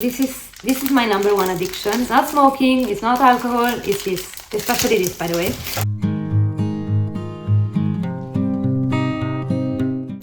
This is my number one addiction. It's not smoking, it's not alcohol, it's this, especially this, by the way.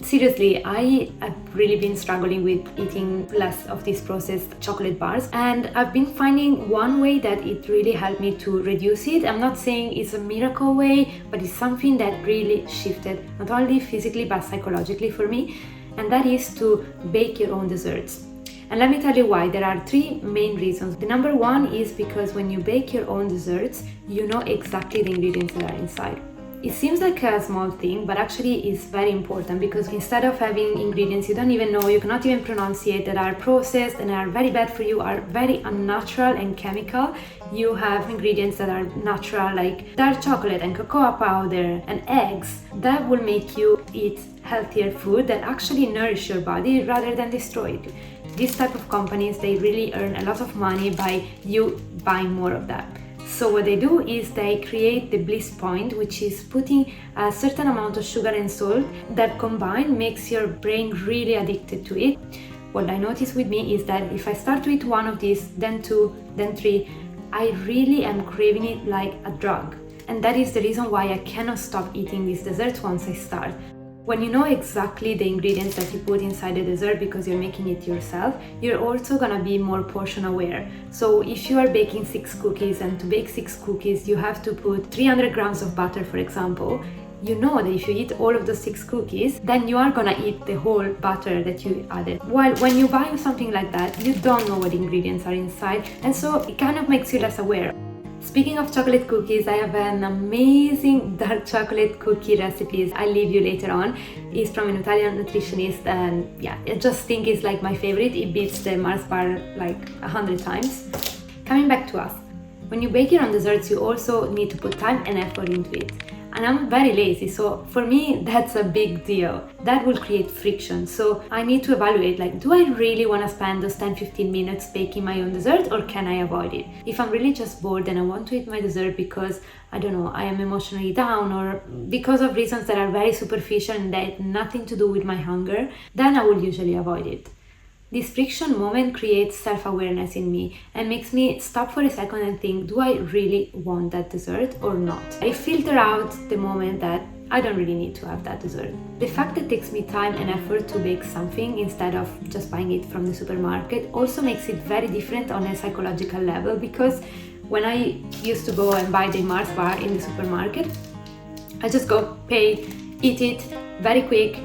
Seriously, I have really been struggling with eating less of these processed chocolate bars, and I've been finding one way that it really helped me to reduce it. I'm not saying it's a miracle way, but it's something that really shifted not only physically but psychologically for me, and that is to bake your own desserts. And let me tell you why. There are three main reasons. The number one is because when you bake your own desserts, you know exactly the ingredients that are inside. It seems like a small thing, but actually it's very important, because instead of having ingredients you don't even know, you cannot even pronunciate, that are processed and are very bad for you, are very unnatural and chemical, you have ingredients that are natural, like dark chocolate and cocoa powder and eggs, that will make you eat healthier food that actually nourish your body rather than destroy it. These type of companies, they really earn a lot of money by you buying more of that. So what they do is they create the bliss point, which is putting a certain amount of sugar and salt that combined makes your brain really addicted to it. What I notice with me is that if I start to eat one of these, then two, then three, I really am craving it like a drug. And that is the reason why I cannot stop eating these desserts once I start. When you know exactly the ingredients that you put inside the dessert because you're making it yourself, you're also gonna be more portion aware. So if you are baking 6 cookies, and to bake 6 cookies you have to put 300 grams of butter, for example, you know that if you eat all of those 6 cookies, then you are gonna eat the whole butter that you added. While when you buy something like that, you don't know what ingredients are inside, and so it kind of makes you less aware. Speaking of chocolate cookies, I have an amazing dark chocolate cookie recipe I'll leave you later on. It's from an Italian nutritionist, and yeah, I just think it's like my favorite. It beats the Mars bar like 100 times. Coming back to us, when you bake your own desserts, you also need to put time and effort into it. And I'm very lazy, so for me that's a big deal. That will create friction, so I need to evaluate, like, do I really want to spend those 10-15 minutes baking my own dessert, or can I avoid it? If I'm really just bored and I want to eat my dessert because, I don't know, I am emotionally down, or because of reasons that are very superficial and that have nothing to do with my hunger, then I will usually avoid it. This friction moment creates self-awareness in me and makes me stop for a second and think, do I really want that dessert or not? I filter out the moment that I don't really need to have that dessert. The fact that it takes me time and effort to bake something instead of just buying it from the supermarket also makes it very different on a psychological level, because when I used to go and buy the Mars bar in the supermarket, I just go, pay, eat it, very quick,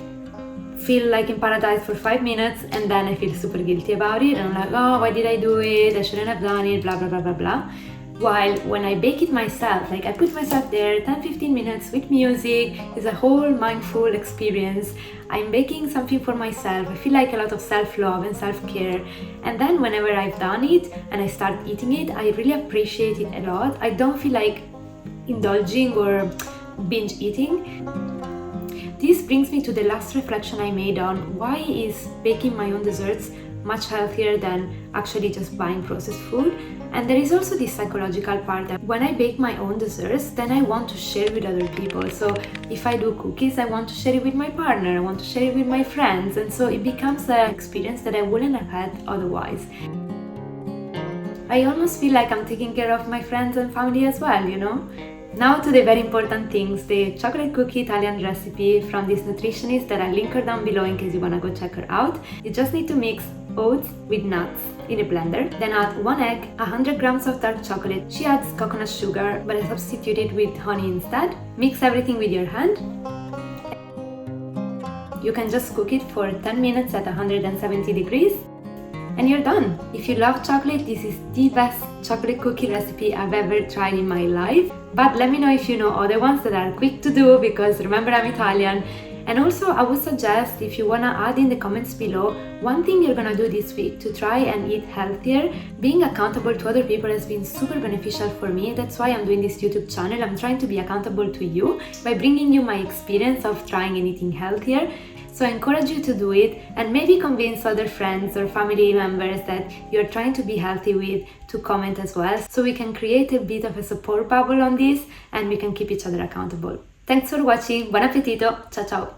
feel like in paradise for 5 minutes, and then I feel super guilty about it, and I'm like, oh, why did I do it? I shouldn't have done it, blah blah blah blah blah. While when I bake it myself, like I put myself there 10-15 minutes with music, it's a whole mindful experience. I'm baking something for myself. I feel like a lot of self-love and self-care, and then whenever I've done it and I start eating it, I really appreciate it a lot. I don't feel like indulging or binge eating. This brings me to the last reflection I made on why is baking my own desserts much healthier than actually just buying processed food. And there is also this psychological part that when I bake my own desserts, then I want to share with other people. So if I do cookies, I want to share it with my partner, I want to share it with my friends, and so it becomes an experience that I wouldn't have had otherwise. I almost feel like I'm taking care of my friends and family as well, you know? Now to the very important things, the chocolate cookie Italian recipe from this nutritionist that I'll link her down below in case you wanna go check her out. You just need to mix oats with nuts in a blender, then add 1 egg, 100 grams of dark chocolate. She adds coconut sugar, but I substitute it with honey instead. Mix everything with your hand. You can just cook it for 10 minutes at 170 degrees. And you're done. If you love chocolate, this is the best chocolate cookie recipe I've ever tried in my life. But let me know if you know other ones that are quick to do, because remember, I'm Italian. And also I would suggest, if you wanna add in the comments below, one thing you're gonna do this week to try and eat healthier. Being accountable to other people has been super beneficial for me. That's why I'm doing this YouTube channel. I'm trying to be accountable to you by bringing you my experience of trying and eating healthier. So I encourage you to do it, and maybe convince other friends or family members that you're trying to be healthy with to comment as well, so we can create a bit of a support bubble on this and we can keep each other accountable. Thanks for watching, buon appetito, ciao ciao!